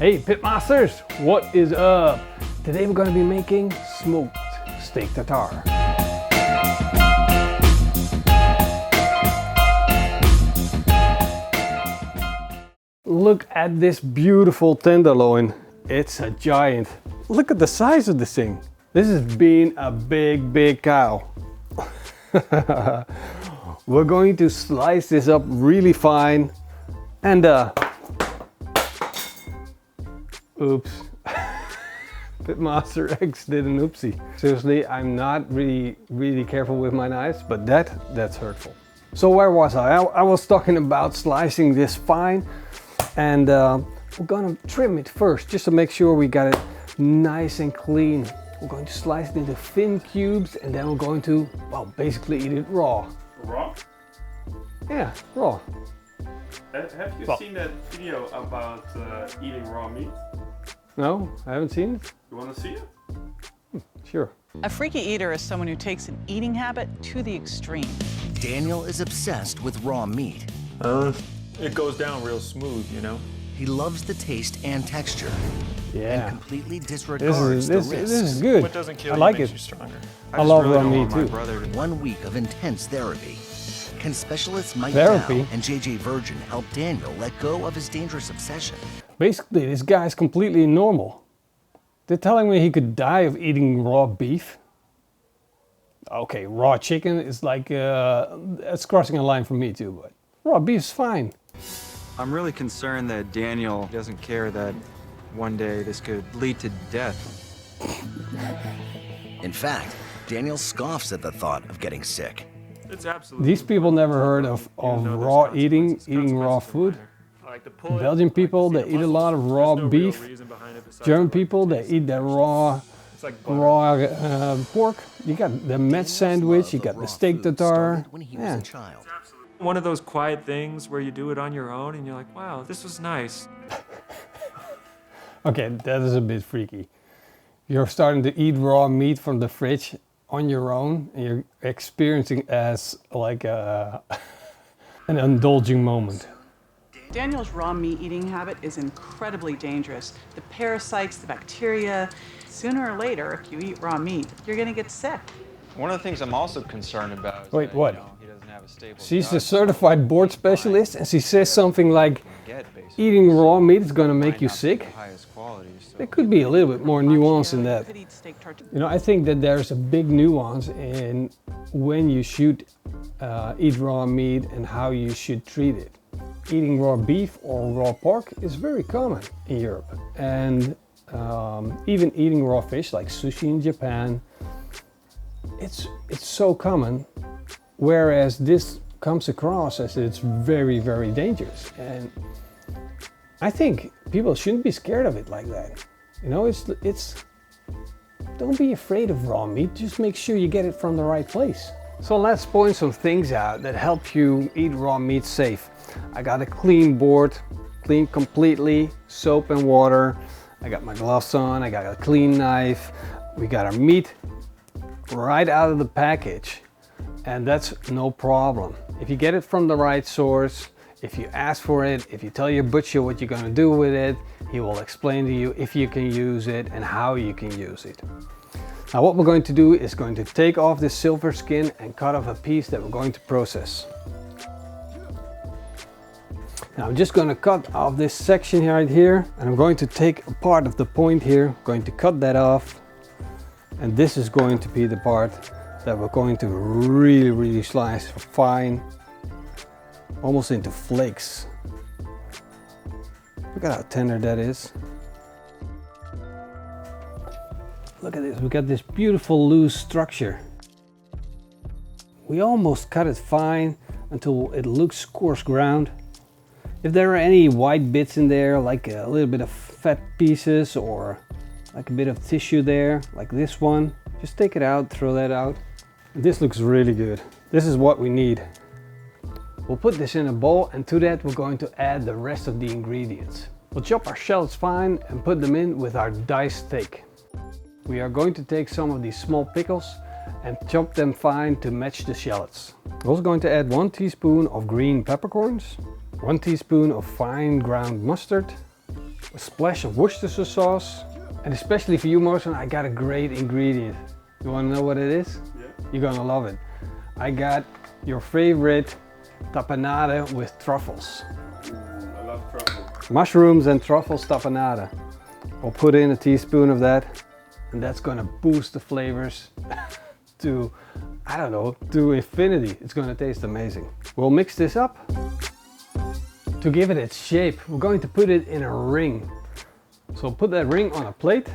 Hey Pitmasters, what is up? Today we're going to be making smoked steak tartare. Look at this beautiful tenderloin. It's a giant. Look at the size of this thing. This has been a big cow. We're going to slice this up really fine and oops. Pitmaster X did an oopsie. Seriously, I'm not really careful with my knives, but that's hurtful. So where was I? I was talking about slicing this fine, and we're gonna trim it first just to make sure we got it nice and clean. We're going to slice it into thin cubes, and then we're going to, well, basically eat it raw. Raw? Yeah, raw. Have you seen that video about eating raw meat? No, I haven't seen it. You want to see it? Sure. A freaky eater is someone who takes an eating habit to the extreme. Daniel is obsessed with raw meat. It goes down real smooth, you know? He loves the taste and texture. Yeah. And completely disregards the risk. This is good. What doesn't kill I you like makes it. you stronger. I love raw meat too. 1 week of intense therapy. Can specialists Mike Therapy? Dow and JJ Virgin help Daniel let go of his dangerous obsession? Basically, this guy's completely normal. They're telling me he could die of eating raw beef. Okay, raw chicken is like, it's crossing a line for me too, but raw beef's fine. I'm really concerned that Daniel doesn't care that one day this could lead to death. In fact, Daniel scoffs at the thought of getting sick. It's absolutely. These people never heard of raw eating raw food. Belgian people, they eat a lot of raw beef. German people, they eat the raw pork. You got the Met sandwich, you got the steak tartare. When he was a child. One of those quiet things where you do it on your own and you're like, wow, this was nice. Okay, that is a bit freaky. You're starting to eat raw meat from the fridge on your own, and you're experiencing as like an indulging moment. Daniel's raw meat eating habit is incredibly dangerous. The parasites, the bacteria, sooner or later, if you eat raw meat, you're gonna get sick. One of the things I'm also concerned about is Wait, that, what? he doesn't have a stable She's a gut. certified board specialist, and she says something like, eating raw meat is gonna make you sick. There could be a little bit more nuance in that. You know, I think that there's a big nuance in when you should eat raw meat and how you should treat it. Eating raw beef or raw pork is very common in Europe, and even eating raw fish like sushi in Japan, it's so common, whereas this comes across as it's very dangerous. And I think people shouldn't be scared of it like that. You know, it's don't be afraid of raw meat, just make sure you get it from the right place. So let's point some things out that help you eat raw meat safe. I got a clean board, clean completely, soap and water. I got my gloves on, I got a clean knife. We got our meat right out of the package, and that's no problem. If you get it from the right source, if you ask for it, if you tell your butcher what you're gonna do with it, he will explain to you if you can use it and how you can use it. Now what we're going to do is going to take off this silver skin and cut off a piece that we're going to process. Now I'm just going to cut off this section right here, and I'm going to take a part of the point here, going to cut that off, and this is going to be the part that we're going to really slice fine, almost into flakes. Look at how tender that is. Look at this, we got this beautiful loose structure. We almost cut it fine until it looks coarse ground. If there are any white bits in there, like a little bit of fat pieces or like a bit of tissue there, like this one, just take it out, throw that out. This looks really good. This is what we need. We'll put this in a bowl, and to that we're going to add the rest of the ingredients. We'll chop our shallots fine and put them in with our diced steak. We are going to take some of these small pickles and chop them fine to match the shallots. We're also going to add 1 teaspoon of green peppercorns, 1 teaspoon of fine ground mustard, a splash of Worcestershire sauce, and especially for you, Morrison, I got a great ingredient. You want to know what it is? Yeah. You're gonna love it. I got your favorite tapenade with truffles. I love truffles. Mushrooms and truffles tapenade. I'll put in a teaspoon of that, and that's gonna boost the flavors to, I don't know, to infinity. It's gonna taste amazing. We'll mix this up. To give it its shape, we're going to put it in a ring. So put that ring on a plate,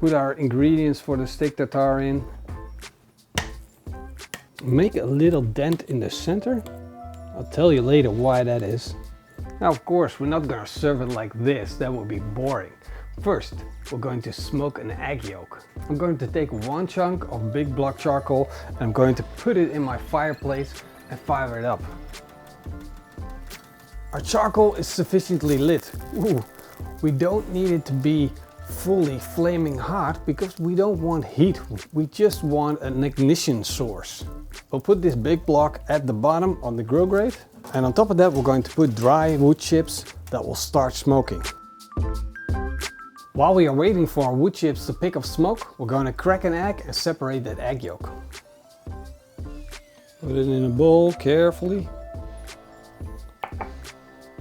put our ingredients for the steak tartare in, make a little dent in the center. I'll tell you later why that is. Now, of course, we're not gonna serve it like this, that would be boring. First, we're going to smoke an egg yolk. I'm going to take one chunk of big block charcoal and I'm going to put it in my fireplace and fire it up. Our charcoal is sufficiently lit. Ooh, we don't need it to be fully flaming hot because we don't want heat. We just want an ignition source. We'll put this big block at the bottom on the grill grate, and on top of that we're going to put dry wood chips that will start smoking. While we are waiting for our wood chips to pick up smoke, we're going to crack an egg and separate that egg yolk. Put it in a bowl carefully.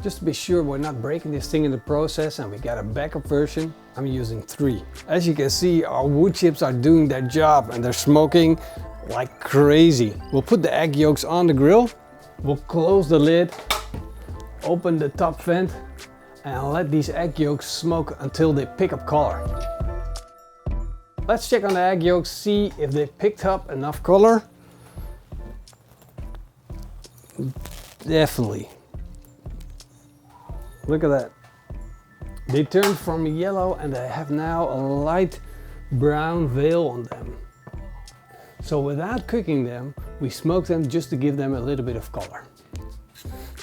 Just to be sure we're not breaking this thing in the process, and we got a backup version. I'm using 3. As you can see, our wood chips are doing their job and they're smoking like crazy. We'll put the egg yolks on the grill. We'll close the lid, open the top vent, and let these egg yolks smoke until they pick up color. Let's check on the egg yolks, see if they picked up enough color. Definitely. Look at that. They turned from yellow and they have now a light brown veil on them. So without cooking them, we smoke them just to give them a little bit of color.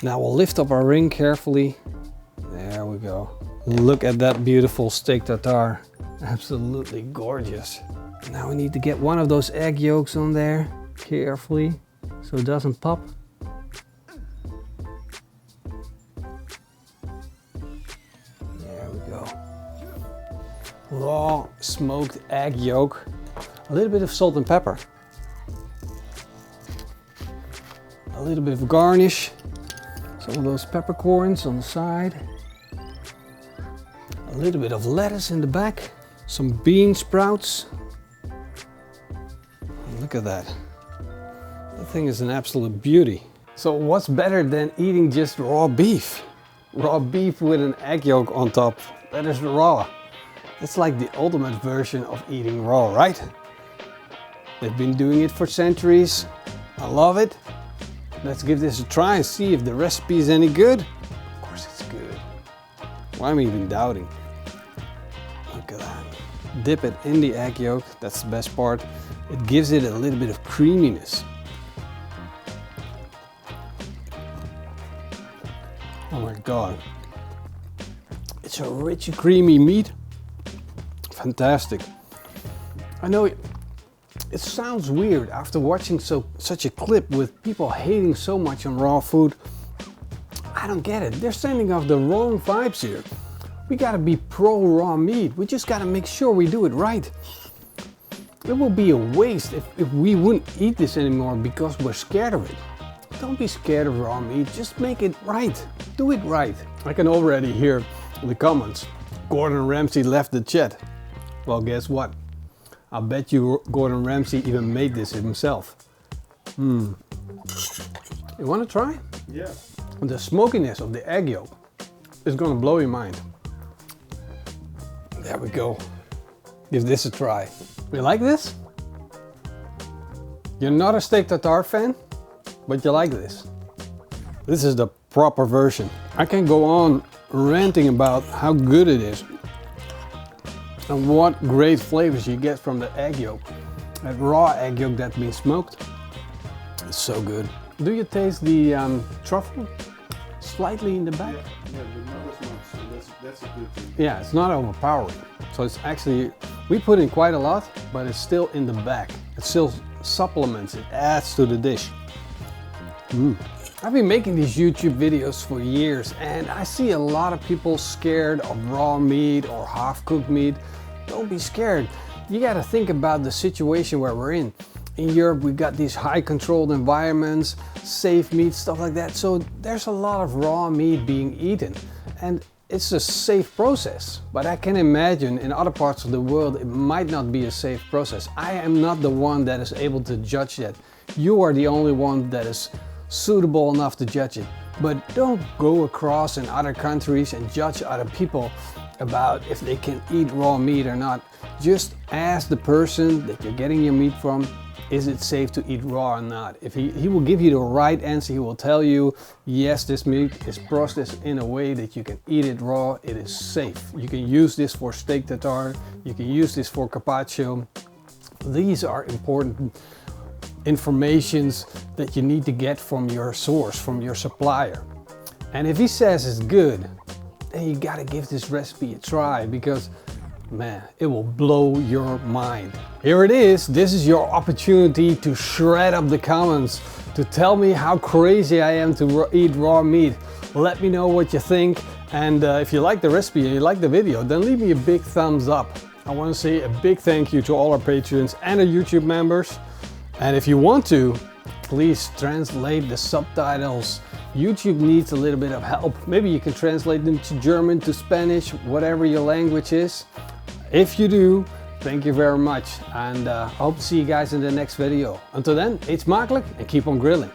Now we'll lift up our ring carefully. There we go. Look at that beautiful steak tartare. Absolutely gorgeous. Now we need to get one of those egg yolks on there carefully so it doesn't pop. Raw smoked egg yolk, a little bit of salt and pepper, a little bit of garnish, some of those peppercorns on the side, a little bit of lettuce in the back, some bean sprouts. Look at that. That thing is an absolute beauty. So what's better than eating just raw beef? Raw beef with an egg yolk on top. That is raw. It's like the ultimate version of eating raw, right? They've been doing it for centuries. I love it. Let's give this a try and see if the recipe is any good. Of course it's good. Why am I even doubting? Look at that. Dip it in the egg yolk, that's the best part. It gives it a little bit of creaminess. Oh my God. It's a rich, creamy meat. Fantastic. I know it sounds weird after watching such a clip with people hating so much on raw food. I don't get it. They're sending off the wrong vibes here. We gotta be pro raw meat. We just gotta make sure we do it right. It will be a waste if we wouldn't eat this anymore because we're scared of it. Don't be scared of raw meat. Just make it right. Do it right. I can already hear in the comments, Gordon Ramsay left the chat. Well, guess what? I bet you Gordon Ramsay even made this himself. You want to try? Yeah. The smokiness of the egg yolk is going to blow your mind. There we go. Give this a try. You like this? You're not a steak tartare fan, but you like this. This is the proper version. I can go on ranting about how good it is and what great flavors you get from the egg yolk. That raw egg yolk that's been smoked. It's so good. Do you taste the truffle? Slightly in the back? Yeah, but not as much, so that's a good thing. Yeah, it's not overpowering. So it's actually, we put in quite a lot, but it's still in the back. It still supplements, it adds to the dish. I've been making these YouTube videos for years and I see a lot of people scared of raw meat or half-cooked meat. Don't be scared. You gotta think about the situation where we're in. In Europe, we've got these high controlled environments, safe meat, stuff like that. So there's a lot of raw meat being eaten and it's a safe process. But I can imagine in other parts of the world, it might not be a safe process. I am not the one that is able to judge that. You are the only one that is suitable enough to judge it. But don't go across in other countries and judge other people about if they can eat raw meat or not. Just ask the person that you're getting your meat from, is it safe to eat raw or not? If he will give you the right answer. He will tell you, yes, this meat is processed in a way that you can eat it raw, it is safe. You can use this for steak tartare, you can use this for carpaccio. These are important informations that you need to get from your source, from your supplier. And if he says it's good, then you gotta give this recipe a try because man, it will blow your mind. Here it is. This is your opportunity to shred up the comments, to tell me how crazy I am to eat raw meat. Let me know what you think. And if you like the recipe and you like the video, then leave me a big thumbs up. I want to say a big thank you to all our patrons and our YouTube members. And if you want to, please translate the subtitles. YouTube needs a little bit of help. Maybe you can translate them to German, to Spanish, whatever your language is. If you do, thank you very much. And I hope to see you guys in the next video. Until then, eet smakelijk and keep on grilling.